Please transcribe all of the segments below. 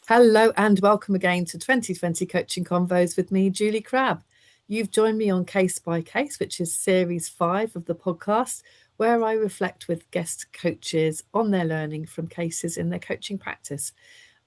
Hello and welcome again to 2020 Coaching Convos with me, Julie Crabb. You've joined me on Case by Case, which is series 5 of the podcast, where I reflect with guest coaches on their learning from cases in their coaching practice.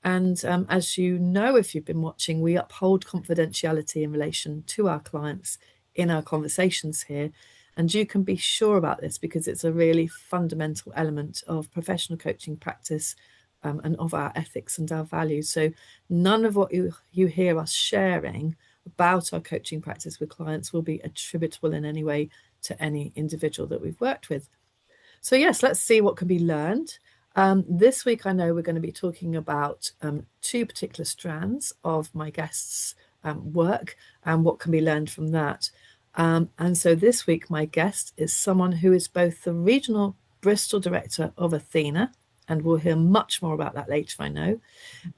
And as you know, if you've been watching, we uphold confidentiality in relation to our clients in our conversations here. And you can be sure about this because it's a really fundamental element of professional coaching practice and of our ethics and our values. So none of what you hear us sharing about our coaching practice with clients will be attributable in any way to any individual that we've worked with. So yes, let's see what can be learned. This week, I know we're going to be talking about two particular strands of my guests' work and what can be learned from that. And so this week, my guest is someone who is both the regional Bristol director of Athena, and we'll hear much more about that later, I know.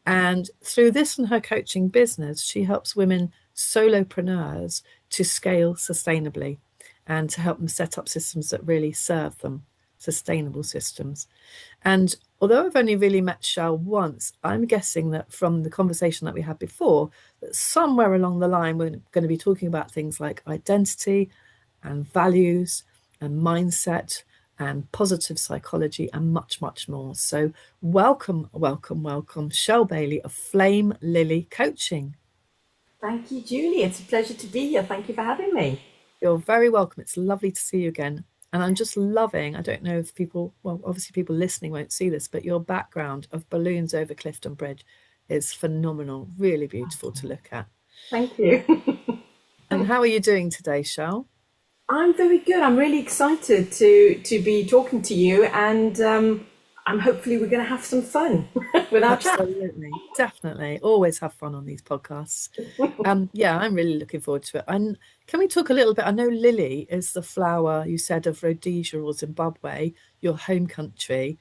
And through this and her coaching business, she helps women solopreneurs to scale sustainably and to help them set up systems that really serve them, sustainable systems. And although I've only really met Chelle once, I'm guessing that from the conversation that we had before, that somewhere along the line, we're going to be talking about things like identity and values and mindset and positive psychology and much, much more. So welcome, Chelle Bailey of FlameLily Coaching. Thank you, Julie. It's a pleasure to be here. Thank you for having me. You're very welcome. It's lovely to see you again. And I'm just loving, I don't know if people, well, obviously people listening won't see this, but your background of balloons over Clifton Bridge is phenomenal, really beautiful to look at. Thank you. And how are you doing today, Chelle? I'm very good. I'm really excited to be talking to you, and I'm hopefully we're going to have some fun with our chat. Absolutely, definitely. Always have fun on these podcasts. Yeah, I'm really looking forward to it. And can we talk a little bit? I know lily is the flower you said of Rhodesia or Zimbabwe, your home country,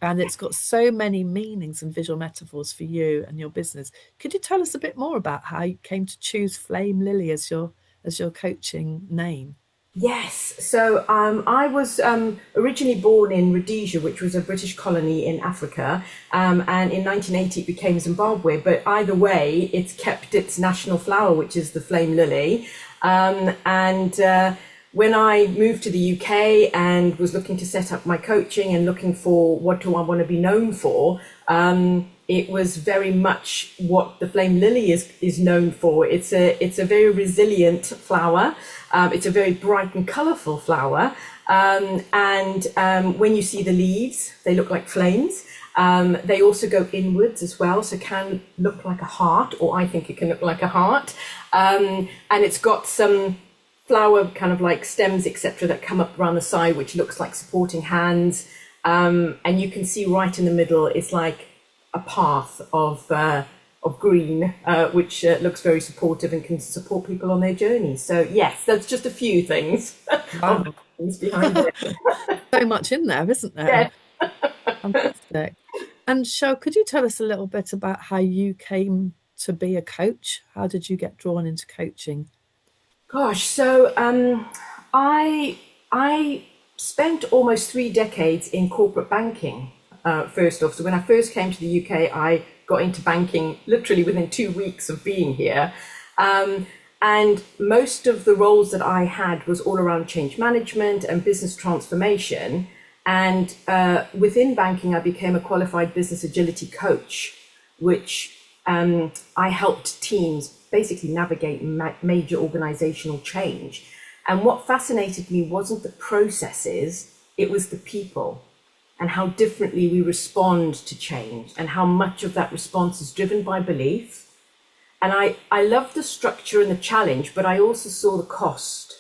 and it's got so many meanings and visual metaphors for you and your business. Could you tell us a bit more about how you came to choose FlameLily as your coaching name? Yes. So I was originally born in Rhodesia, which was a British colony in Africa, and in 1980 it became Zimbabwe. But either way, it's kept its national flower, which is the flame lily. And when I moved to the UK and was looking to set up my coaching and looking for what do I want to be known for, it was very much what the flame lily is known for. It's a very resilient flower. It's a very bright and colourful flower. And when you see the leaves, they look like flames. They also go inwards as well, so can look like a heart, or I think it can look like a heart. And it's got some flower kind of like stems, etc., that come up around the side, which looks like supporting hands. And you can see right in the middle, it's like a path of green, which looks very supportive and can support people on their journey. So yes, that's just a few things, Wow. of things behind it. So much in there, isn't there? Yeah. Fantastic. And Chelle, could you tell us a little bit about how you came to be a coach? How did you get drawn into coaching? Gosh, so I spent almost 3 decades in corporate banking. First off, so when I first came to the UK, I got into banking literally within 2 weeks of being here. And most of the roles that I had was all around change management and business transformation. And within banking, I became a qualified business agility coach, which I helped teams basically navigate major organizational change. And what fascinated me wasn't the processes, it was the people and how differently we respond to change and how much of that response is driven by belief. And I loved the structure and the challenge, but I also saw the cost,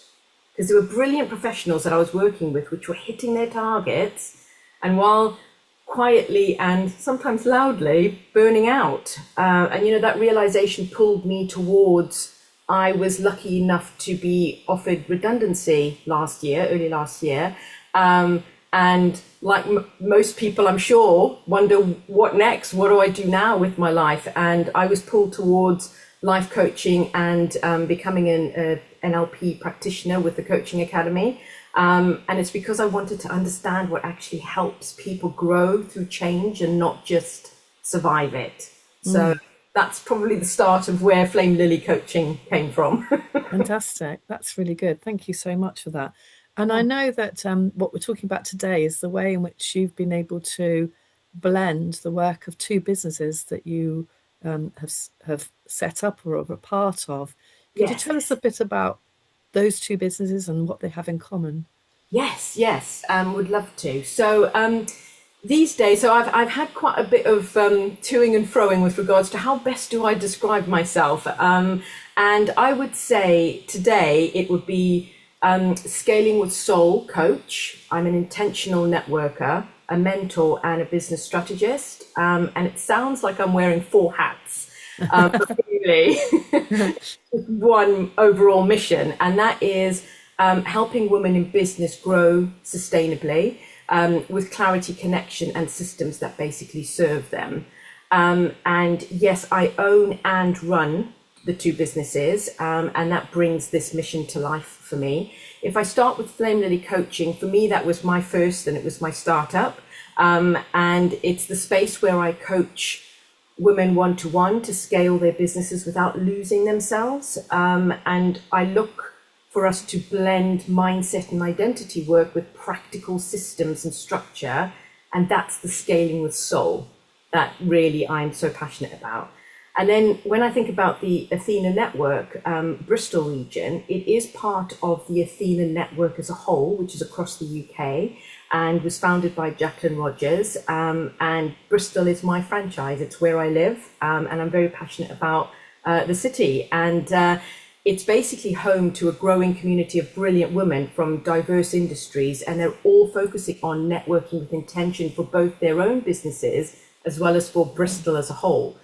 because there were brilliant professionals that I was working with, which were hitting their targets, and while quietly and sometimes loudly burning out. And that realization pulled me towards, I was lucky enough to be offered redundancy early last year. And like most people, I'm sure, wonder what next? What do I do now with my life? And I was pulled towards life coaching and becoming an NLP practitioner with the Coaching Academy. And it's because I wanted to understand what actually helps people grow through change and not just survive it. So that's probably the start of where FlameLily Coaching came from. Fantastic. That's really good. Thank you so much for that. And I Yeah. know that what we're talking about today is the way in which you've been able to blend the work of two businesses that you have set up or are a part of. Could you Yes. tell us a bit about those two businesses and what they have in common? Yes, would love to. So these days, so I've had quite a bit of toing and froing with regards to how best do I describe myself. And I would say today it would be scaling with S.O.U.L coach. I'm an intentional networker, a mentor, and a business strategist. And it sounds like I'm wearing four hats. But really, one overall mission, and that is helping women in business grow sustainably with clarity, connection, and systems that basically serve them. And yes, I own and run the two businesses, and that brings this mission to life for me. If I start with FlameLily Coaching, for me, that was my first and it was my startup. And it's the space where I coach women one-to-one to scale their businesses without losing themselves. And I look for us to blend mindset and identity work with practical systems and structure. And that's the scaling with S.O.U.L that really I'm so passionate about. And then when I think about the Athena network, Bristol region, it is part of the Athena network as a whole, which is across the UK and was founded by Jacqueline Rogers. And Bristol is my franchise. It's where I live. And I'm very passionate about the city. And it's basically home to a growing community of brilliant women from diverse industries. And they're all focusing on networking with intention for both their own businesses as well as for Bristol as a whole.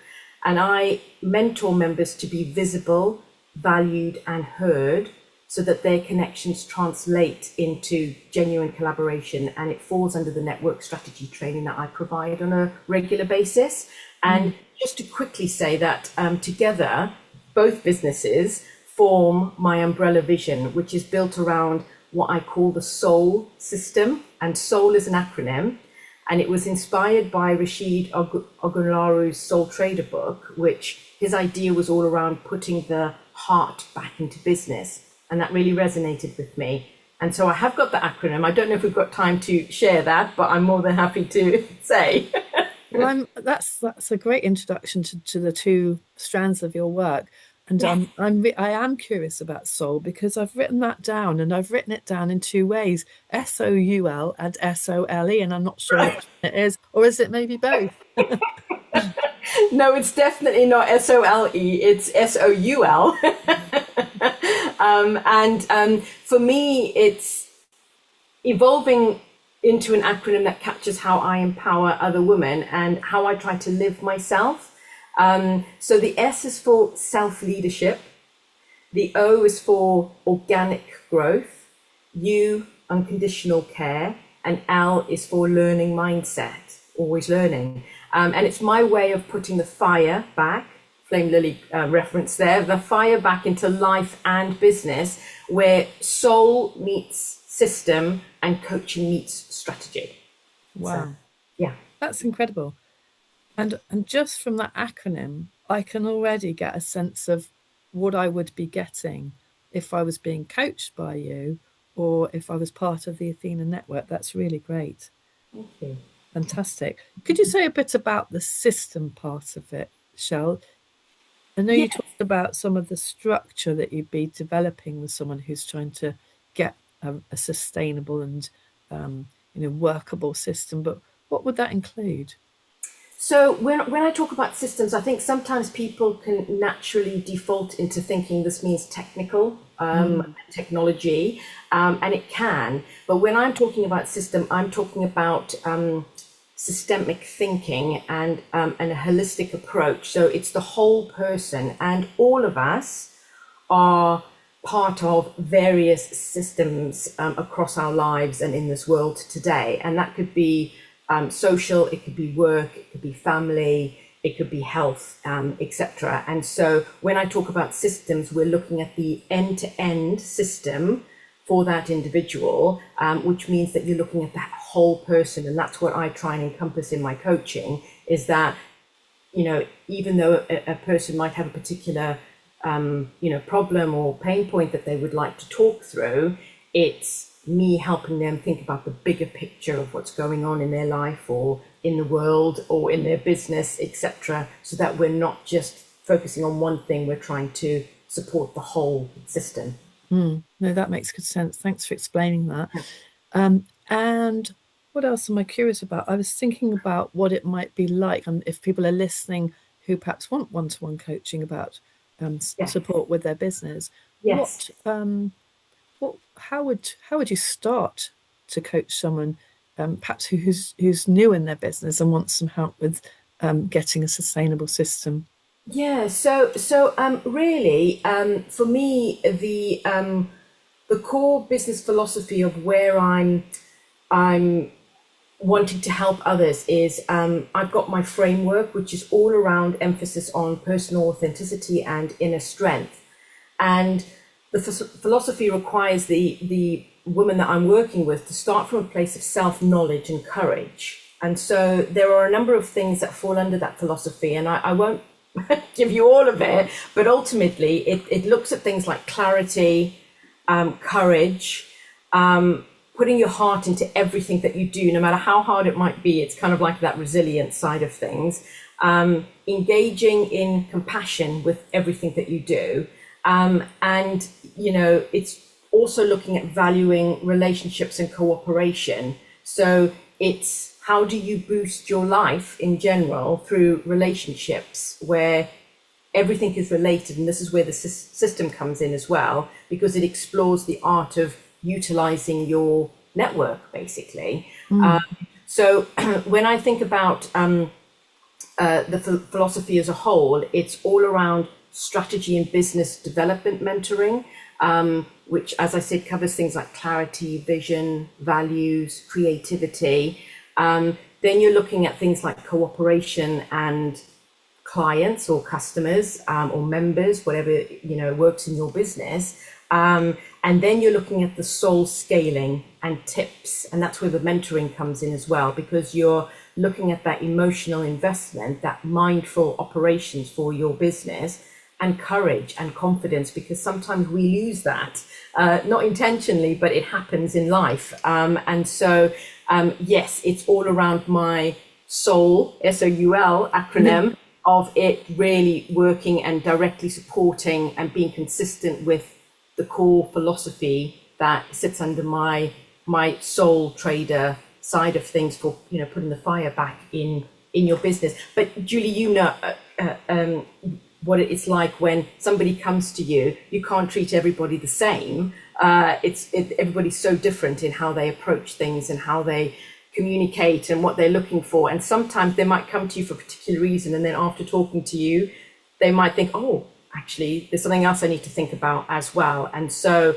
And I mentor members to be visible, valued, and heard so that their connections translate into genuine collaboration. And it falls under the network strategy training that I provide on a regular basis. And just to quickly say that together, both businesses form my umbrella vision, which is built around what I call the S.O.U.L System. And S.O.U.L is an acronym. And it was inspired by Rashid Ogunlaru's Soul Trader book, which his idea was all around putting the heart back into business. And that really resonated with me. And so I have got the acronym. I don't know if we've got time to share that, but I'm more than happy to say. Well, that's a great introduction to the two strands of your work. And I am curious about S.O.U.L because I've written that down, and I've written it down in two ways: S.O.U.L and S.O.L.E, and I'm not sure which one it is, or is it maybe both? No, it's definitely not S.O.L.E. It's S.O.U.L. And for me, it's evolving into an acronym that captures how I empower other women and how I try to live myself. So the S is for self-leadership, the O is for organic growth, U, unconditional care, and L is for learning mindset, always learning. And it's my way of putting the fire back, FlameLily reference there, the fire back into life and business, where S.O.U.L meets system and coaching meets strategy. Wow. So, yeah. That's incredible. And just from that acronym, I can already get a sense of what I would be getting if I was being coached by you or if I was part of the Athena network. That's really great. Thank you. Fantastic. Could you say a bit about the system part of it, Chelle? I know Yeah. you talked about some of the structure that you'd be developing with someone who's trying to get a sustainable and workable system, but what would that include? So when I talk about systems, I think sometimes people can naturally default into thinking this means technical technology, and it can. But when I'm talking about system, I'm talking about systemic thinking and a holistic approach. So it's the whole person, and all of us are part of various systems across our lives and in this world today. And that could be social, it could be work, it could be family, it could be health, etc. And so when I talk about systems, we're looking at the end-to-end system for that individual, which means that you're looking at that whole person. And that's what I try and encompass in my coaching, is that even though a person might have a particular, problem or pain point that they would like to talk through, it's me helping them think about the bigger picture of what's going on in their life or in the world or in their business, etc., so that we're not just focusing on one thing, we're trying to support the whole system. No, that makes good sense. Thanks for explaining that. And what else am I curious about? I was thinking about what it might be like, and if people are listening who perhaps want one-to-one coaching about Yes. support with their business, Yes. how would you start to coach someone perhaps who's new in their business and wants some help with getting a sustainable system? Yeah, so really, for me, the core business philosophy of where I'm wanting to help others is, I've got my framework, which is all around emphasis on personal authenticity and inner strength. And the philosophy requires the woman that I'm working with to start from a place of self-knowledge and courage. And so there are a number of things that fall under that philosophy, and I won't give you all of it, but ultimately it looks at things like clarity, courage, putting your heart into everything that you do, no matter how hard it might be. It's kind of like that resilient side of things, engaging in compassion with everything that you do. And, it's also looking at valuing relationships and cooperation. So it's how do you boost your life in general through relationships where everything is related. And this is where the system comes in as well, because it explores the art of utilizing your network, basically. So when I think about the philosophy as a whole, it's all around strategy and business development mentoring, which, as I said, covers things like clarity, vision, values, creativity. Then you're looking at things like cooperation and clients or customers, or members, whatever works in your business. And then you're looking at the soul scaling and tips, and that's where the mentoring comes in as well, because you're looking at that emotional investment, that mindful operations for your business, and courage and confidence, because sometimes we lose that, not intentionally, but it happens in life. And so, yes, it's all around my SOUL, S-O-U-L acronym, of it really working and directly supporting and being consistent with the core philosophy that sits under my soul trader side of things for putting the fire back in your business. But Julie, what it's like when somebody comes to you. You can't treat everybody the same. Everybody's so different in how they approach things and how they communicate and what they're looking for. And sometimes they might come to you for a particular reason, and then after talking to you, they might think, oh, actually, there's something else I need to think about as well. And so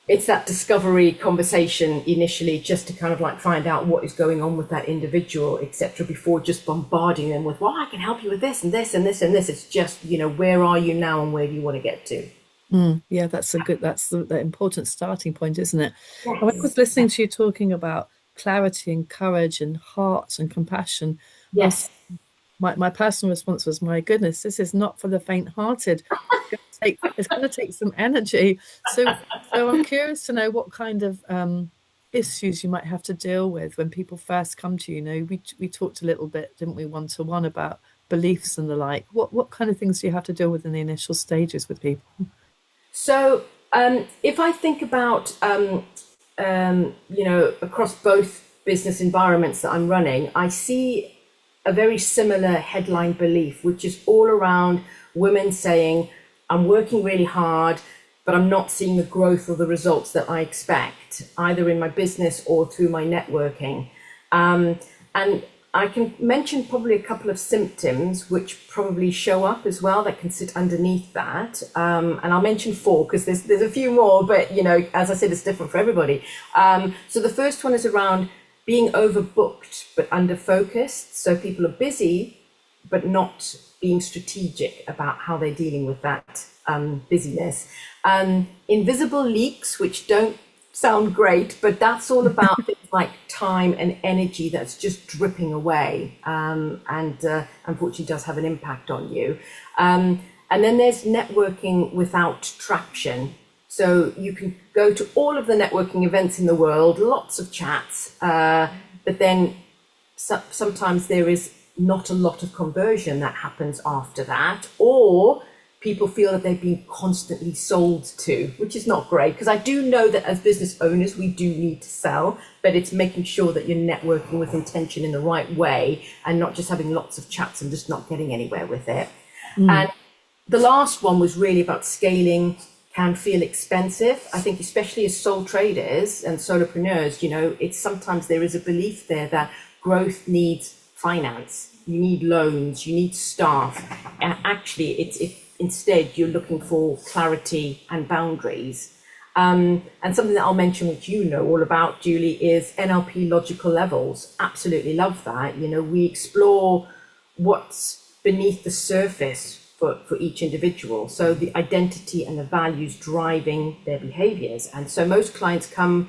it's that discovery conversation initially, just to kind of like find out what is going on with that individual, etc., before just bombarding them with, well, I can help you with this and this and this and this. It's just, where are you now and where do you want to get to? Yeah, that's the important starting point, isn't it? Yes. When I was listening to you talking about clarity and courage and heart and compassion, Yes. my personal response was, my goodness, this is not for the faint-hearted. It's going to take some energy. So I'm curious to know what kind of issues you might have to deal with when people first come to you. We talked a little bit, didn't we, one-to-one, about beliefs and the like. What kind of things do you have to deal with in the initial stages with people? So if I think about, across both business environments that I'm running, I see a very similar headline belief, which is all around women saying, I'm working really hard, but I'm not seeing the growth or the results that I expect, either in my business or through my networking. And I can mention probably a couple of symptoms which probably show up as well that can sit underneath that. And I'll mention 4 because there's a few more, but as I said, it's different for everybody. So the first one is around being overbooked but under focused. So people are busy but not being strategic about how they're dealing with that busyness. Invisible leaks which don't sound great, but that's all about things like time and energy that's just dripping away, and unfortunately does have an impact on you. And then there's networking without traction. So you can go to all of the networking events in the world, lots of chats, but then sometimes there is not a lot of conversion that happens after that, or people feel that they've been constantly sold to, which is not great, because I do know that as business owners, we do need to sell, but it's making sure that you're networking with intention in the right way and not just having lots of chats and just not getting anywhere with it. And the last one was really about scaling can feel expensive. I think especially as sole traders and solopreneurs, it's sometimes there is a belief there that growth needs finance, you need loans, you need staff, and actually instead you're looking for clarity and boundaries. And something that I'll mention, which you know all about, Julie, is NLP logical levels. Absolutely love that. We explore what's beneath the surface for each individual. So the identity and the values driving their behaviors. And so most clients come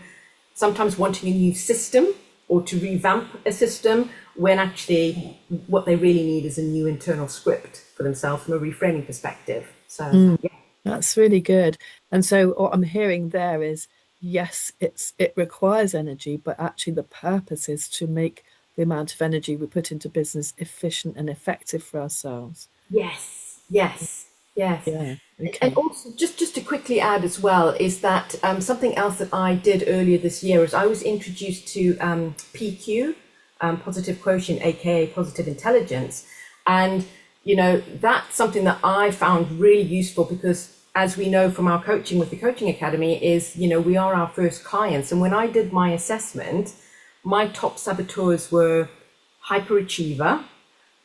sometimes wanting a new system or to revamp a system, when actually what they really need is a new internal script for themselves from a reframing perspective. So yeah. That's really good. And so what I'm hearing there is, yes, it requires energy, but actually the purpose is to make the amount of energy we put into business efficient and effective for ourselves. Yes. Yeah. And Okay. also, just to quickly add as well, is that something else that I did earlier this year is I was introduced to PQ, positive quotient, aka positive intelligence, and that's something that I found really useful, because as we know from our coaching with the Coaching Academy is, we are our first clients, and when I did my assessment, my top saboteurs were hyperachiever,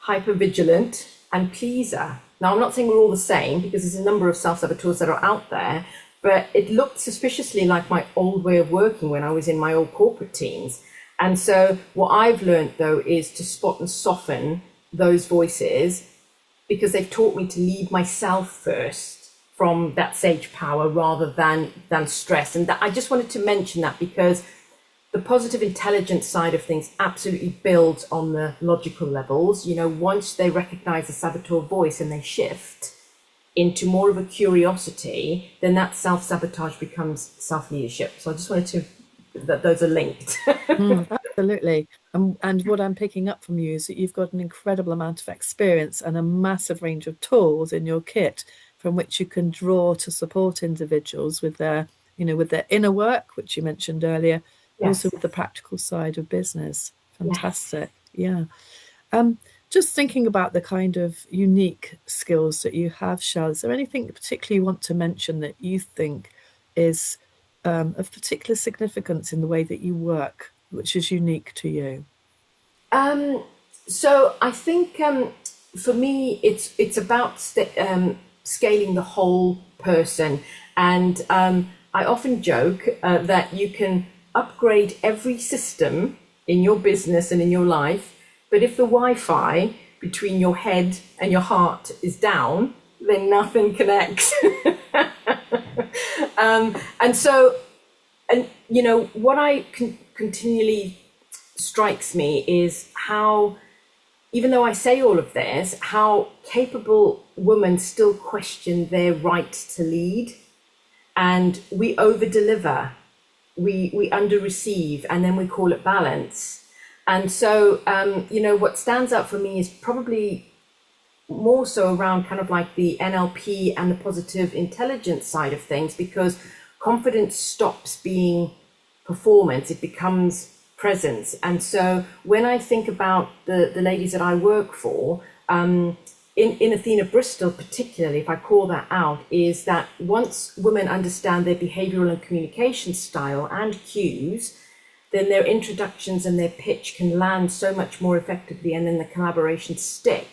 hypervigilant, and pleaser. Now, I'm not saying we're all the same, because there's a number of self-saboteurs that are out there, but it looked suspiciously like my old way of working when I was in my old corporate teams. And so what I've learned, though, is to spot and soften those voices, because they've taught me to lead myself first from that sage power rather than stress. And that, I just wanted to mention that, because the positive intelligence side of things absolutely builds on the logical levels. Once they recognize the saboteur voice and they shift into more of a curiosity, then that self-sabotage becomes self-leadership. So I just wanted to, that those are linked. Absolutely. And what I'm picking up from you is that you've got an incredible amount of experience and a massive range of tools in your kit from which you can draw to support individuals with their, with their inner work, which you mentioned earlier, also Yes. with the practical side of business. Yes. Fantastic. Yeah. Just thinking about the kind of unique skills that you have, Chelle, is there anything particularly you want to mention that you think is of particular significance in the way that you work, which is unique to you? So I think for me, it's about scaling the whole person, and I often joke that you can upgrade every system in your business and in your life, but if the Wi-Fi between your head and your heart is down, then nothing connects. And so, and what I continually strikes me is how, even though I say all of this, how capable women still question their right to lead, and we over deliver, we under receive, and then we call it balance. And so what stands out for me is probably more so around kind of like the NLP and the positive intelligence side of things, because confidence stops being performance, it becomes presence. And so when I think about the ladies that I work for, in Athena Bristol particularly, if I call that out, is that once women understand their behavioral and communication style and cues, then their introductions and their pitch can land so much more effectively, and then the collaboration stick.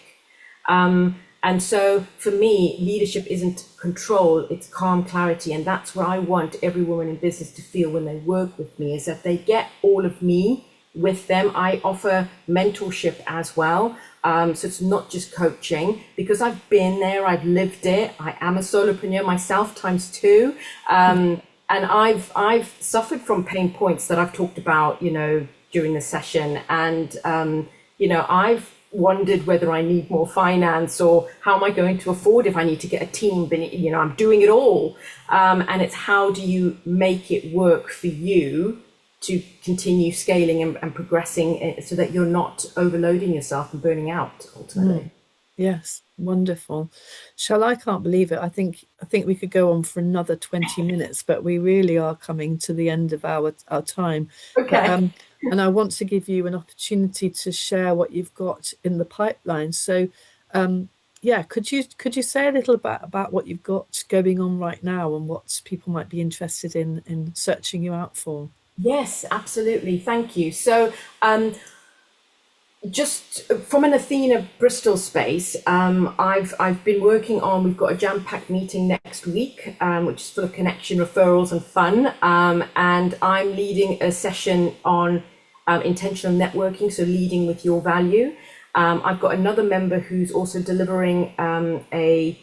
And so for me, leadership isn't control, it's calm clarity. And that's what I want every woman in business to feel when they work with me, is that they get all of me with them. I offer mentorship as well. So it's not just coaching, because I've been there, I've lived it. I am a solopreneur myself times two. And I've suffered from pain points that I've talked about, during the session, and I've wondered whether I need more finance, or how am I going to afford if I need to get a team. But I'm doing it all, and it's how do you make it work for you to continue scaling and progressing, so that you're not overloading yourself and burning out ultimately. Yes, wonderful. Shall I can't believe it. I think we could go on for another 20 minutes, but we really are coming to the end of our time. But Okay. and I want to give you an opportunity to share what you've got in the pipeline. So yeah, could you say a little about what you've got going on right now and what people might be interested in searching you out for? Yes, absolutely. Thank you. So, just from an Athena Bristol space, I've been working on. We've got a jam-packed meeting next week, which is full of connection, referrals, and fun. And I'm leading a session on intentional networking, so leading with your value. I've got another member who's also delivering a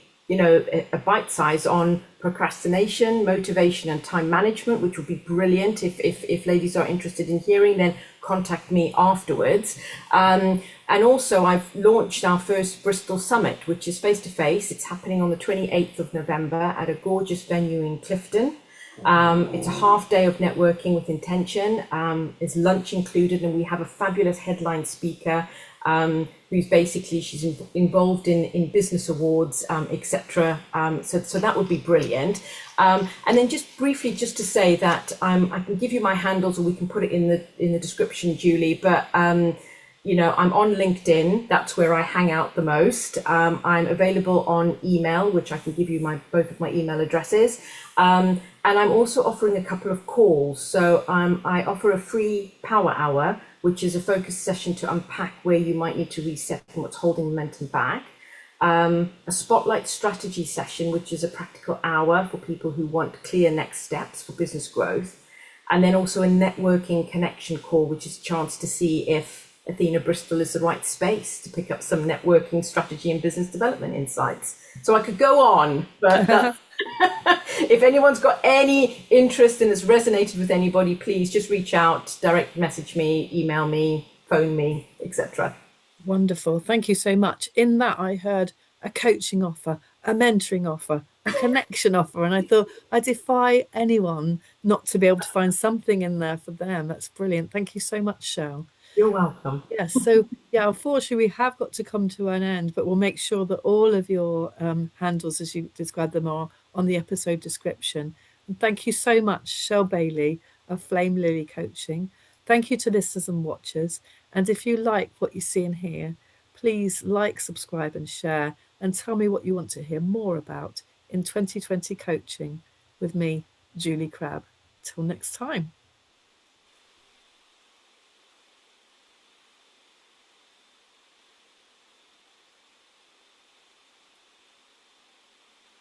bite size on procrastination, motivation, and time management, which would be brilliant. If ladies are interested in hearing, then contact me afterwards. And also, I've launched our first Bristol Summit, which is face to face. It's happening on the 28th of November at a gorgeous venue in Clifton. It's a half day of networking with intention. There's lunch included, and we have a fabulous headline speaker, who's basically, she's involved in business awards, etc. So that would be brilliant. And then just briefly, just to say that I can give you my handles, or we can put it in the description, Julie. But I'm on LinkedIn. That's where I hang out the most. I'm available on email, which I can give you both of my email addresses. And I'm also offering a couple of calls. So I offer a free power hour, which is a focused session to unpack where you might need to reset and what's holding momentum back. A spotlight strategy session, which is a practical hour for people who want clear next steps for business growth. And then also a networking connection call, which is a chance to see if Athena Bristol is the right space to pick up some networking strategy and business development insights. So I could go on, but if anyone's got any interest and has resonated with anybody, please just reach out, direct message me, email me, phone me, etc. Wonderful. Thank you so much. In that, I heard a coaching offer, a mentoring offer, a connection offer. And I thought, I defy anyone not to be able to find something in there for them. That's brilliant. Thank you so much, Shell. You're welcome. Yes. So, yeah, unfortunately, we have got to come to an end, but we'll make sure that all of your handles, as you described them, are on the episode description. And thank you so much, Shell Bailey of FlameLily Coaching. Thank you to listeners and watchers. And if you like what you see and hear, please like, subscribe, and share. And tell me what you want to hear more about in 2020 coaching with me, Julie Crabb. Till next time.